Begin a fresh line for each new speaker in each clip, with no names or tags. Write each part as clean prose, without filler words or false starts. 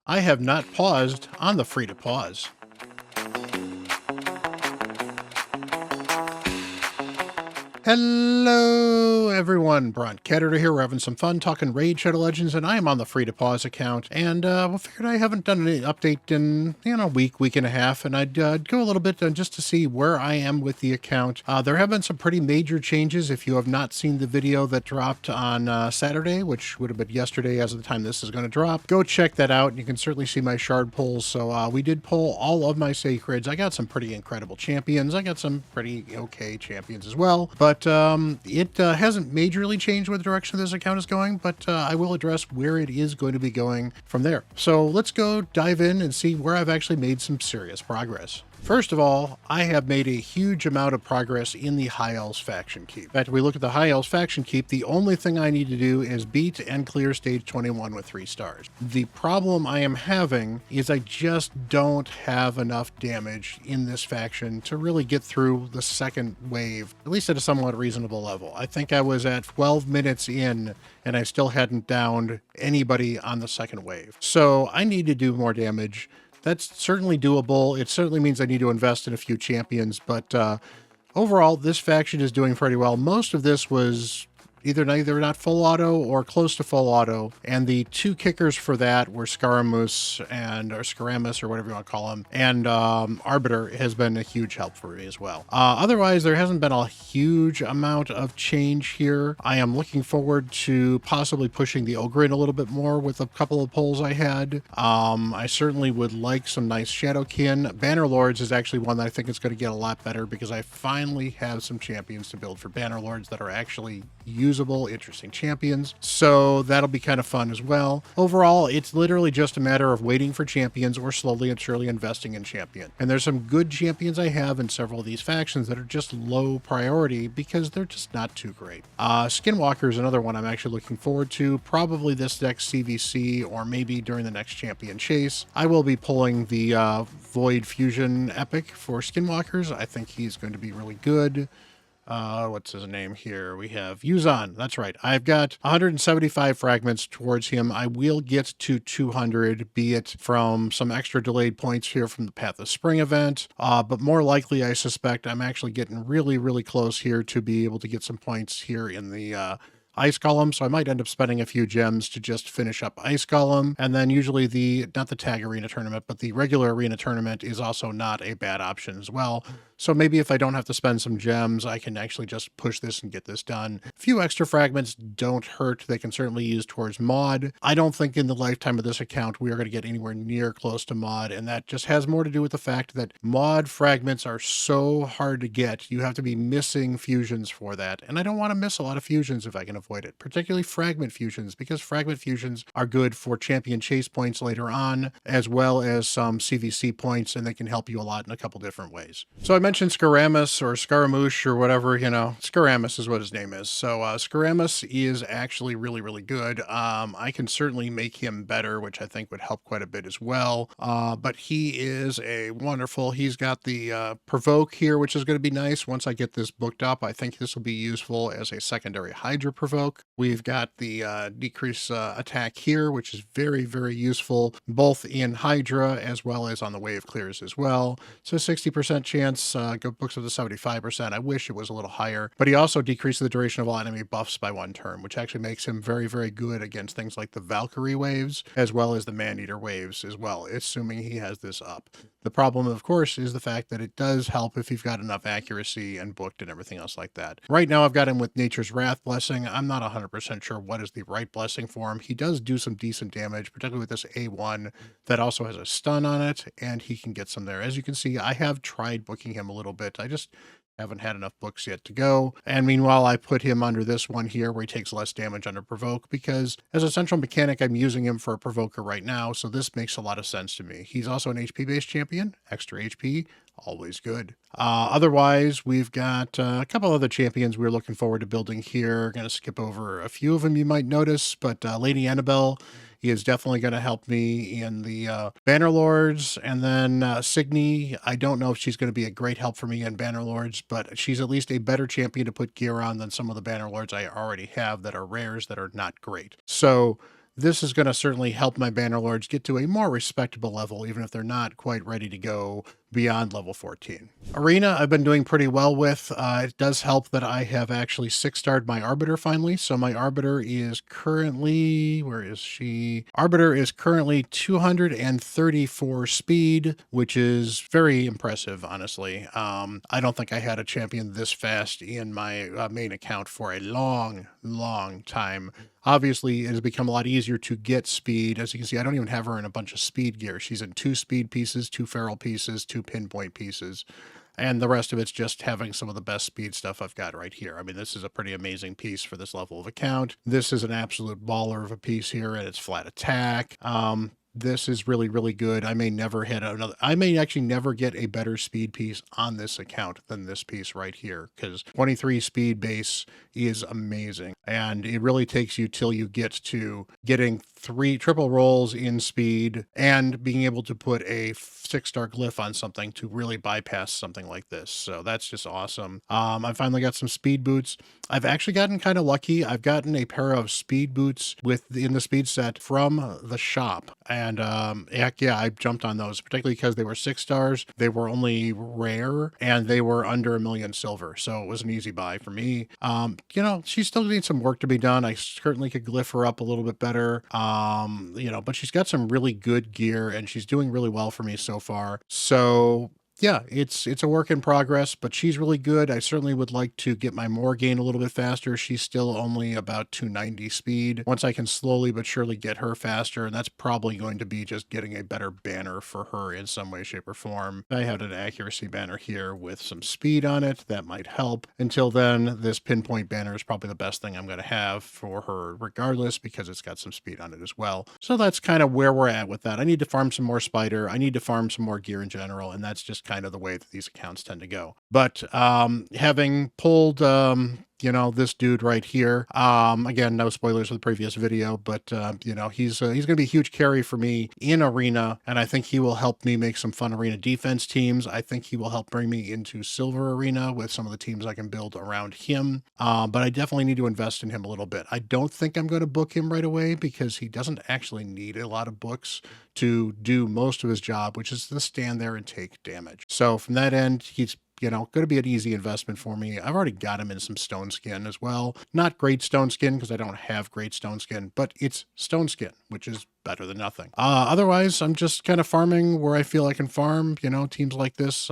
I have not paused on the free to pause. Hello, everyone. Bront, CatHerder here. We're having some fun talking Raid Shadow Legends, and I am on the free to pause account. And we figured I haven't done any update in a week and a half, and I'd go a little bit just to see where I am with the account. There have been some pretty major changes. If you have not seen the video that dropped on Saturday, which would have been yesterday as of the time this is going to drop, go check that out. You can certainly see my shard pulls. So we did pull all of my sacreds. I got some pretty incredible champions. I got some pretty okay champions as well, but it hasn't majorly changed where the direction this account is going, but I will address where it is going to be going from there. So let's go dive in and see where I've actually made some serious progress. First of all, I have made a huge amount of progress in the High Elves faction keep. In fact, if we look at the High Elves faction keep, the only thing I need to do is beat and clear stage 21 with 3 stars. The problem I am having is I just don't have enough damage in this faction to really get through the second wave, at least at a somewhat reasonable level. I think I was at 12 minutes in and I still hadn't downed anybody on the second wave. So I need to do more damage. That's certainly doable. It certainly means I need to invest in a few champions, but overall, this faction is doing pretty well. Most of this was either not full auto or close to full auto, and the 2 kickers for that were Scaramus or Scaramus or whatever you want to call him, and Arbiter has been a huge help for me as well. Otherwise, there hasn't been a huge amount of change here. I am looking forward to possibly pushing the Ogryn a little bit more with a couple of pulls I had. I certainly would like some nice Shadowkin. Bannerlords is actually one that I think is going to get a lot better because I finally have some champions to build for Bannerlords that are actually usable, interesting champions. So that'll be kind of fun as well. Overall, it's literally just a matter of waiting for champions or slowly and surely investing in champion. And there's some good champions I have in several of these factions that are just low priority because they're just not too great. Skinwalker is another one I'm actually looking forward to, probably this next CVC or maybe during the next champion chase. I will be pulling the Void Fusion Epic for Skinwalkers. I think he's going to be really good. What's his name here? We have Yuzan. That's right. I've got 175 fragments towards him. I will get to 200, be it from some extra delayed points here from the Path of Spring event. But more likely, I suspect I'm actually getting really, really close here to be able to get some points here in the Ice Golem, so I might end up spending a few gems to just finish up Ice Golem, and then usually not the Tag Arena tournament, but the regular arena tournament is also not a bad option as well. So maybe if I don't have to spend some gems, I can actually just push this and get this done. A few extra fragments don't hurt. They can certainly use towards mod. I don't think in the lifetime of this account we are going to get anywhere near close to mod, and that just has more to do with the fact that mod fragments are so hard to get. You have to be missing fusions for that, and I don't want to miss a lot of fusions if I can avoid it, particularly fragment fusions, because fragment fusions are good for champion chase points later on, as well as some CVC points, and they can help you a lot in a couple different ways. So I mentioned Scaramus or Scaramouche or whatever, Scaramus is what his name is. So Scaramus is actually really, really good. I can certainly make him better, which I think would help quite a bit as well. But he is he's got the provoke here, which is going to be nice. Once I get this booked up, I think this will be useful as a secondary Hydra provoke. We've got the decrease attack here, which is very, very useful, both in Hydra as well as on the wave clears as well. So 60% chance, go books up to 75%. I wish it was a little higher, but he also decreases the duration of all enemy buffs by 1 turn, which actually makes him very, very good against things like the Valkyrie waves, as well as the Maneater waves as well, assuming he has this up. The problem, of course, is the fact that it does help if you've got enough accuracy and booked and everything else like that. Right now, I've got him with Nature's Wrath Blessing. I'm not 100% sure what is the right blessing for him. He does do some decent damage, particularly with this A1 that also has a stun on it, and he can get some there. As you can see, I have tried booking him a little bit. I just haven't had enough books yet to go. And meanwhile, I put him under this one here where he takes less damage under provoke because as a central mechanic, I'm using him for a provoker right now. So this makes a lot of sense to me. He's also an HP based champion, extra HP, always good. Otherwise, we've got a couple other champions we're looking forward to building here. Going to skip over a few of them you might notice, but Lady Annabelle is definitely going to help me in the Bannerlords. And then Signy, I don't know if she's going to be a great help for me in Bannerlords, but she's at least a better champion to put gear on than some of the Bannerlords I already have that are rares that are not great. So this is going to certainly help my Bannerlords get to a more respectable level, even if they're not quite ready to go beyond level 14. Arena, I've been doing pretty well with. It does help that I have actually 6-starred my Arbiter finally. So my Arbiter is currently, where is she? Arbiter is currently 234 speed, which is very impressive, honestly. I don't think I had a champion this fast in my main account for a long, long time. Obviously, it has become a lot easier to get speed. As you can see, I don't even have her in a bunch of speed gear. She's in 2 speed pieces, 2 feral pieces, 2 pinpoint pieces, and the rest of it's just having some of the best speed stuff I've got right here. I mean, this is a pretty amazing piece for this level of account. This is an absolute baller of a piece here, and it's flat attack. This is really, really good. I may never hit another, I may actually never get a better speed piece on this account than this piece right here, because 23 speed base is amazing. And it really takes you till you get to getting 3 triple rolls in speed and being able to put a 6-star glyph on something to really bypass something like this. So that's just awesome. I finally got some speed boots. I've actually gotten kind of lucky. I've gotten a pair of speed boots in the speed set from the shop. And heck yeah, I jumped on those, particularly because they were 6 stars. They were only rare and they were under 1,000,000 silver. So it was an easy buy for me. You know, she still needs some work to be done. I certainly could glyph her up a little bit better. You know, but she's got some really good gear and she's doing really well for me so far. So yeah, it's a work in progress, but she's really good. I certainly would like to get my Morgaine a little bit faster. She's still only about 290 speed. Once I can slowly but surely get her faster, and that's probably going to be just getting a better banner for her in some way, shape, or form. I had an accuracy banner here with some speed on it. That might help. Until then, this pinpoint banner is probably the best thing I'm going to have for her regardless, because it's got some speed on it as well. So that's kind of where we're at with that. I need to farm some more spider. I need to farm some more gear in general, and that's just kind of the way that these accounts tend to go. But having pulled you know, this dude right here. Again, no spoilers for the previous video, but you know, he's going to be a huge carry for me in Arena, and I think he will help me make some fun Arena defense teams. I think he will help bring me into Silver Arena with some of the teams I can build around him. But I definitely need to invest in him a little bit. I don't think I'm going to book him right away because he doesn't actually need a lot of books to do most of his job, which is to stand there and take damage. So from that end, he's you know, going to be an easy investment for me. I've already got him in some stone skin as well. Not great stone skin because I don't have great stone skin, but it's stone skin, which is better than nothing. Otherwise, I'm just kind of farming where I feel I can farm. You know, teams like this,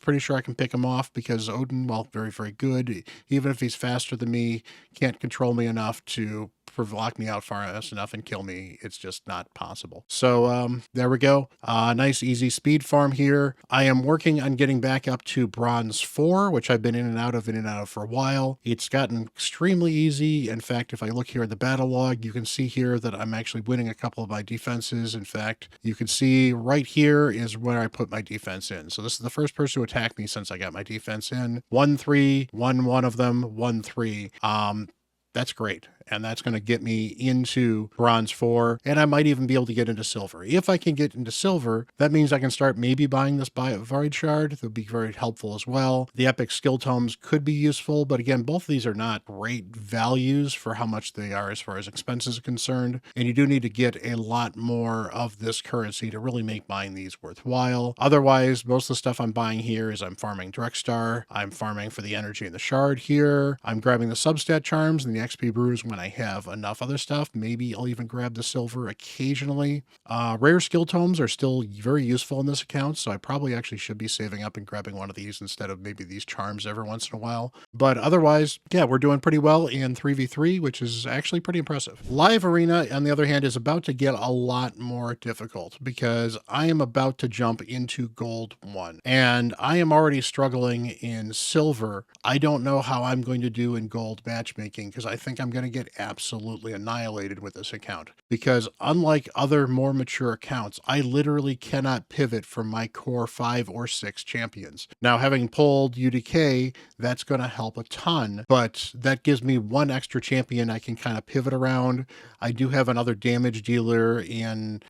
pretty sure I can pick him off because Odin, well, very, very good. Even if he's faster than me, can't control me enough to block me out fast enough and kill me. It's just not possible. So there we go. Nice, easy speed farm here. I am working on getting back up to bronze 4, which I've been in and out of for a while. It's gotten extremely easy. In fact, if I look here at the battle log, you can see here that I'm actually winning a couple of my defenses. In fact, you can see right here is where I put my defense in. So this is the first person to attack me since I got my defense in. 1-3, 1-1 of them, 1-3. That's great. And that's going to get me into bronze 4. And I might even be able to get into silver. If I can get into silver, that means I can start maybe buying this Void Shard. That would be very helpful as well. The epic skill tomes could be useful. But again, both of these are not great values for how much they are as far as expenses are concerned. And you do need to get a lot more of this currency to really make buying these worthwhile. Otherwise, most of the stuff I'm buying here is I'm farming Drexstar. I'm farming for the energy and the shard here. I'm grabbing the substat charms and the XP brews when I have enough other stuff. Maybe I'll even grab the silver occasionally. Rare skill tomes are still very useful in this account, so I probably actually should be saving up and grabbing one of these instead of maybe these charms every once in a while. But otherwise, yeah, we're doing pretty well in 3v3, which is actually pretty impressive. Live Arena, on the other hand, is about to get a lot more difficult because I am about to jump into Gold 1, and I am already struggling in Silver. I don't know how I'm going to do in Gold matchmaking because I think I'm going to get absolutely annihilated with this account, because unlike other more mature accounts, I literally cannot pivot from my core 5 or 6 champions. Now, having pulled UDK, that's going to help a ton, but that gives me one extra champion I can kind of pivot around. I do have another damage dealer in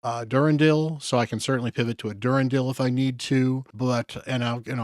Durandil, so I can certainly pivot to a Durandil if I need to. But and I, and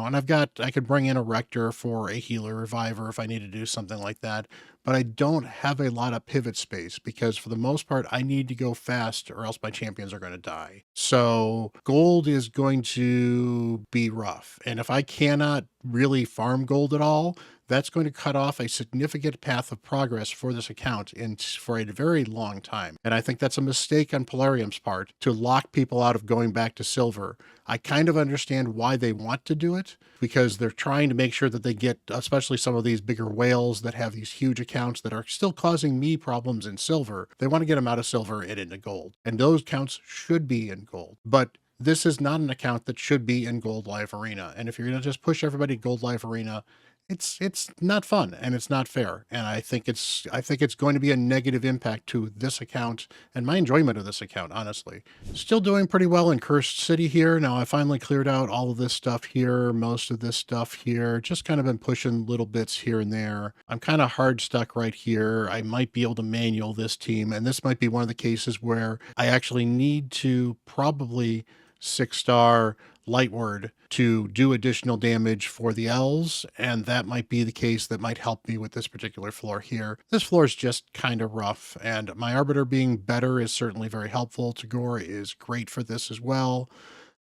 I could bring in a Rector for a healer reviver if I need to do something like that. But I don't have a lot of pivot space because for the most part I need to go fast or else my champions are going to die. So gold is going to be rough, and if I cannot really farm gold at all, that's going to cut off a significant path of progress for this account for a very long time. And I think that's a mistake on Polarium's part to lock people out of going back to silver. I kind of understand why they want to do it because they're trying to make sure that they get, especially some of these bigger whales that have these huge accounts that are still causing me problems in silver. They want to get them out of silver and into gold. And those accounts should be in gold. But this is not an account that should be in Gold Live Arena. And if you're going to just push everybody to Gold Live Arena, it's not fun and it's not fair. And I think it's going to be a negative impact to this account and my enjoyment of this account, honestly. Still doing pretty well in Cursed City here. Now I finally cleared out all of this stuff here, most of this stuff here, just kind of been pushing little bits here and there. I'm kind of hard stuck right here. I might be able to manual this team, and this might be one of the cases where I actually need to probably 6-star Lightward to do additional damage for the elves, and that might be the case that might help me with this particular floor here. This floor is just kind of rough, and my Arbiter being better is certainly very helpful. Tagore is great for this as well.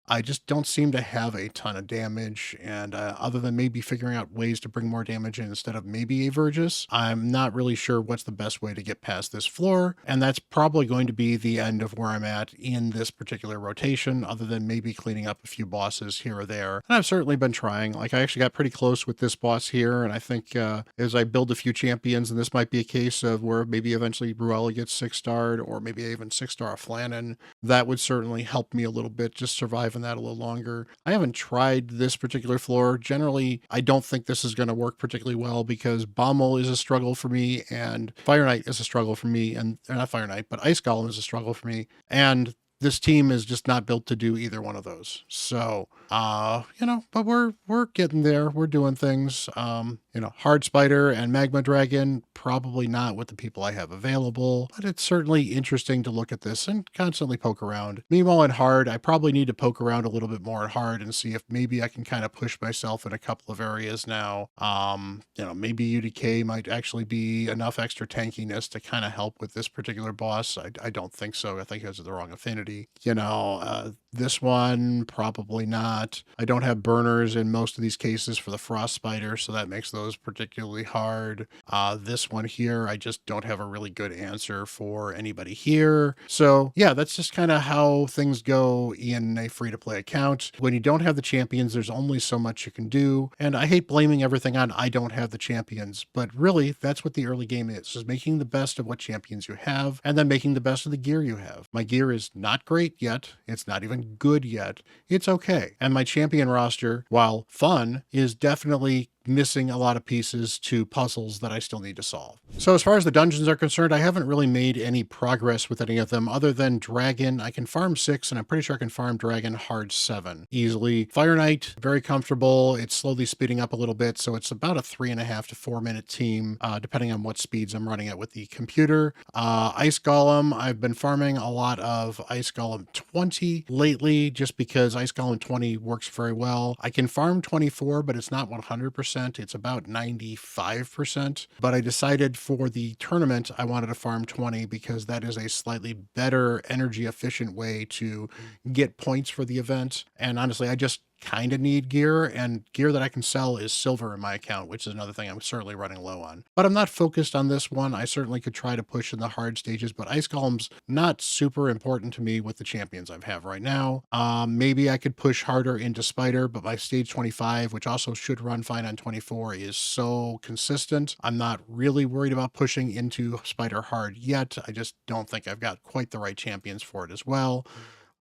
I just don't seem to have a ton of damage, and other than maybe figuring out ways to bring more damage in instead of maybe a Vergis, I'm not really sure what's the best way to get past this floor, and that's probably going to be the end of where I'm at in this particular rotation, other than maybe cleaning up a few bosses here or there. And I've certainly been trying. Like, I actually got pretty close with this boss here, and I think as I build a few champions, and this might be a case of where maybe eventually Ruella gets 6-starred, or maybe I even 6-star a Flannan, that would certainly help me a little bit, just survive in that a little longer. I haven't tried this particular floor. Generally, I don't think this is going to work particularly well because Bommel is a struggle for me and Fire Knight is a struggle for me, and not Fire Knight, but Ice Golem is a struggle for me. And this team is just not built to do either one of those. So, but we're getting there. We're doing things. Hard Spider and Magma Dragon, probably not with the people I have available, but it's certainly interesting to look at this and constantly poke around. Meanwhile, in Hard, I probably need to poke around a little bit more in Hard and see if maybe I can kind of push myself in a couple of areas now. Maybe UDK might actually be enough extra tankiness to kind of help with this particular boss. I don't think so. I think he has the wrong affinity. This one, probably not. I don't have burners in most of these cases for the Frost Spider, so that makes those particularly hard. This one here, I just don't have a really good answer for anybody here. So yeah, that's just kind of how things go in a free-to-play account. When you don't have the champions, there's only so much you can do. And I hate blaming everything on I don't have the champions, but really that's what the early game is making the best of what champions you have and then making the best of the gear you have. My gear is not great yet. It's not even good yet. It's okay. And my champion roster, while fun, is definitely missing a lot of pieces to puzzles that I still need to solve. So as far as the dungeons are concerned, I haven't really made any progress with any of them other than Dragon. I can farm 6, and I'm pretty sure I can farm Dragon Hard 7 easily. Fire Knight, very comfortable. It's slowly speeding up a little bit, so it's about a 3.5 to 4 minute team, depending on what speeds I'm running at with the computer. Ice Golem, I've been farming a lot of Ice Golem 20 lately, just because Ice Golem 20 works very well. I can farm 24, but it's not 100%. It's about 95%, but I decided for the tournament I wanted to farm 20 because that is a slightly better energy efficient way to get points for the event. And honestly, I just kind of need gear, and gear that I can sell is silver in my account, which is another thing I'm certainly running low on. But I'm not focused on this one. I certainly could try to push in the hard stages, but Ice Golem's not super important to me with the champions I have right now. Maybe I could push harder into Spider, but my stage 25, which also should run fine on 24, is so consistent. I'm not really worried about pushing into Spider hard yet. I just don't think I've got quite the right champions for it as well.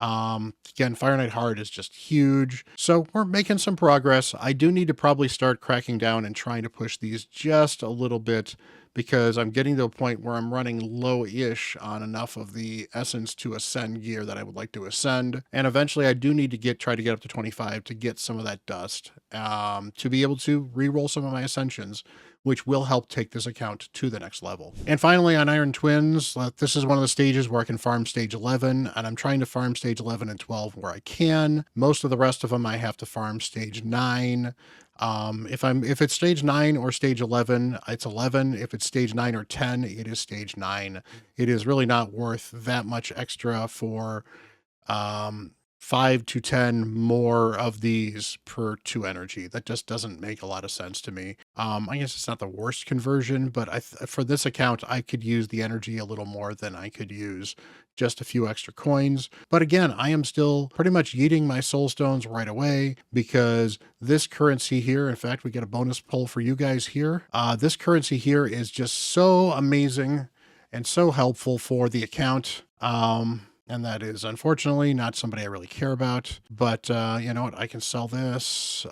Again, Fire Knight Hard is just huge. So we're making some progress. I do need to probably start cracking down and trying to push these just a little bit because I'm getting to a point where I'm running low-ish on enough of the Essence to Ascend gear that I would like to ascend. And eventually I do need to try to get up to 25 to get some of that dust, to be able to re-roll some of my Ascensions, which will help take this account to the next level. And finally, on Iron Twins, this is one of the stages where I can farm stage 11, and I'm trying to farm stage 11 and 12 where I can. Most of the rest of them I have to farm stage 9. If it's stage 9 or stage 11, it's 11. If it's stage 9 or 10, it is stage 9. It is really not worth that much extra for 5 to 10 more of these per 2 energy. That just doesn't make a lot of sense to me. I guess it's not the worst conversion, but for this account, I could use the energy a little more than I could use just a few extra coins. But again, I am still pretty much yeeting my soul stones right away, because this currency here, in fact, we get a bonus pull for you guys here. This currency here is just so amazing and so helpful for the account. And that is unfortunately not somebody I really care about, but you know what, I can sell this,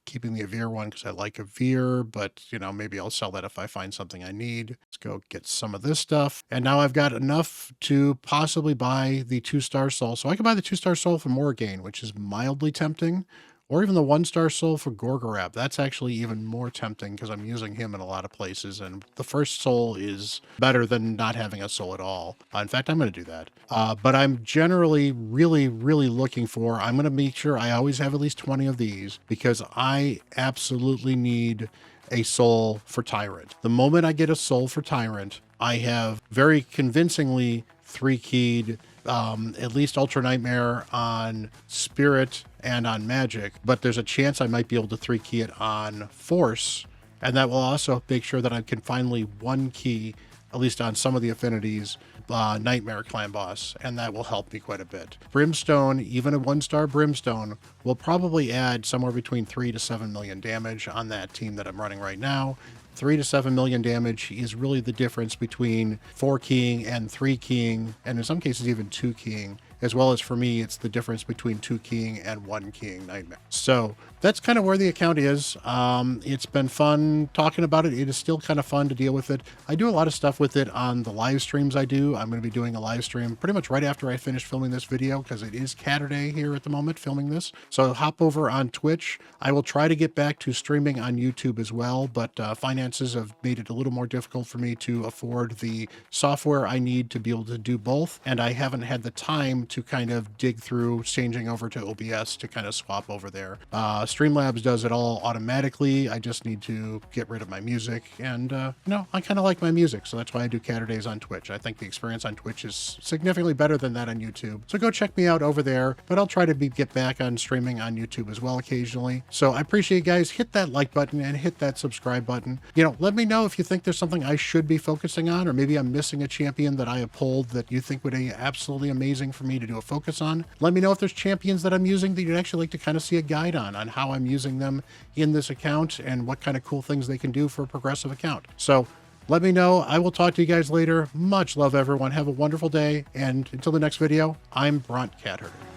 keeping the Avir one because I like Avir, but you know, maybe I'll sell that if I find something I need. Let's go get some of this stuff. And now I've got enough to possibly buy the 2-star soul. So I can buy the 2-star soul for Morgaine, which is mildly tempting. Or even the 1-star soul for Gorgorab. That's actually even more tempting because I'm using him in a lot of places, and the first soul is better than not having a soul at all. In fact, I'm going to do that. But I'm generally really looking for, I'm going to make sure I always have at least 20 of these, because I absolutely need a soul for Tyrant. The moment I get a soul for Tyrant, I have very convincingly 3-keyed at least Ultra Nightmare on Spirit and on Magic, but there's a chance I might be able to 3-key it on Force, and that will also make sure that I can finally 1-key, at least on some of the affinities, Nightmare Clan Boss, and that will help me quite a bit. Brimstone, even a 1-star Brimstone, will probably add somewhere between 3 to 7 million damage on that team that I'm running right now. 3 to 7 million damage is really the difference between 4-keying and 3-keying, and in some cases even 2-keying, as well as for me, it's the difference between 2-keying and 1-keying Nightmare. So that's kind of where the account is. It's been fun talking about it. It is still kind of fun to deal with it. I do a lot of stuff with it on the live streams I do. I'm going to be doing a live stream pretty much right after I finish filming this video, because it is CatHerder here at the moment filming this. So hop over on Twitch. I will try to get back to streaming on YouTube as well, but finances have made it a little more difficult for me to afford the software I need to be able to do both, and I haven't had the time to kind of dig through changing over to OBS to kind of swap over there. Streamlabs does it all automatically. I just need to get rid of my music, and no, I kind of like my music, so that's why I do CatHerdays on Twitch. I think the experience on Twitch is significantly better than that on YouTube, so go check me out over there, but I'll try to get back on streaming on YouTube as well occasionally. So I appreciate you guys. Hit that like button and hit that subscribe button. You know, let me know if you think there's something I should be focusing on, or maybe I'm missing a champion that I have pulled that you think would be absolutely amazing for me to do a focus on. Let me know if there's champions that I'm using that you'd actually like to kind of see a guide on how I'm using them in this account and what kind of cool things they can do for a progressive account. So let me know. I will talk to you guys later. Much love, everyone. Have a wonderful day. And until the next video, I'm Bront CatHerder.